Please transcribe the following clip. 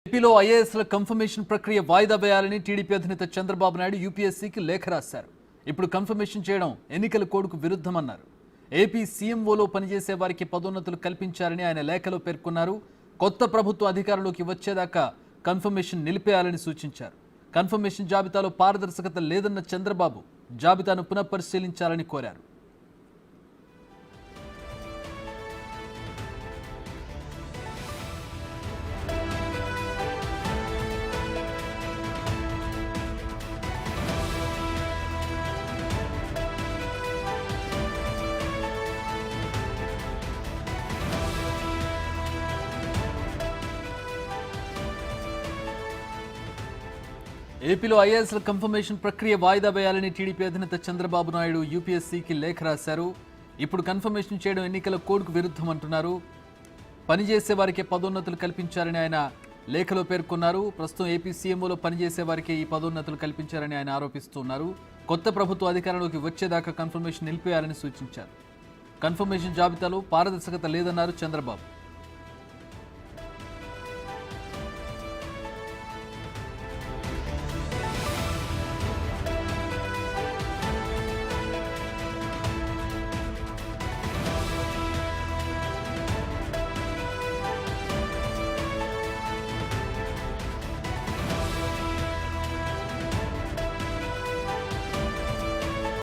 ఏపీలో ఐఏఎస్ల కన్ఫర్మేషన్ ప్రక్రియ వాయిదా వేయాలని టీడీపీ అధినేత చంద్రబాబు నాయుడు యూపీఎస్సీకి లేఖ రాశారు. ఇప్పుడు కన్ఫర్మేషన్ చేయడం ఎన్నికల కోడ్కు విరుద్ధమన్నారు. ఏపీ సీఎంఓలో పనిచేసే వారికి పదోన్నతులు కల్పించారని ఆయన లేఖలో పేర్కొన్నారు. కొత్త ప్రభుత్వ అధికారంలోకి వచ్చేదాకా కన్ఫర్మేషన్ నిలిపేయాలని సూచించారు. కన్ఫర్మేషన్ జాబితాలో పారదర్శకత లేదన్న చంద్రబాబు జాబితాను పునఃపరిశీలించాలని కోరారు. ఏపీలో ఐఏఎస్ల కన్ఫర్మేషన్ ప్రక్రియ వాయిదా వేయాలని టీడీపీ అధినేత చంద్రబాబు నాయుడు యూపీఎస్సీకి లేఖ రాశారు. ఇప్పుడు కన్ఫర్మేషన్ చేయడం ఎన్నికల కోడ్కు విరుద్ధం అంటున్నారు. పనిచేసే వారికి పదోన్నతులు కల్పించారని ఆయన లేఖలో పేర్కొన్నారు. ప్రస్తుతం ఏపీ సీఎంఓలో పనిచేసే వారికి ఈ పదోన్నతులు కల్పించారని ఆయన ఆరోపిస్తున్నారు. కొత్త ప్రభుత్వ అధికారంలోకి వచ్చేదాకా కన్ఫర్మేషన్ నిలిపేయాలని సూచించారు. కన్ఫర్మేషన్ జాబితాలో పారదర్శకత లేదన్నారు చంద్రబాబు.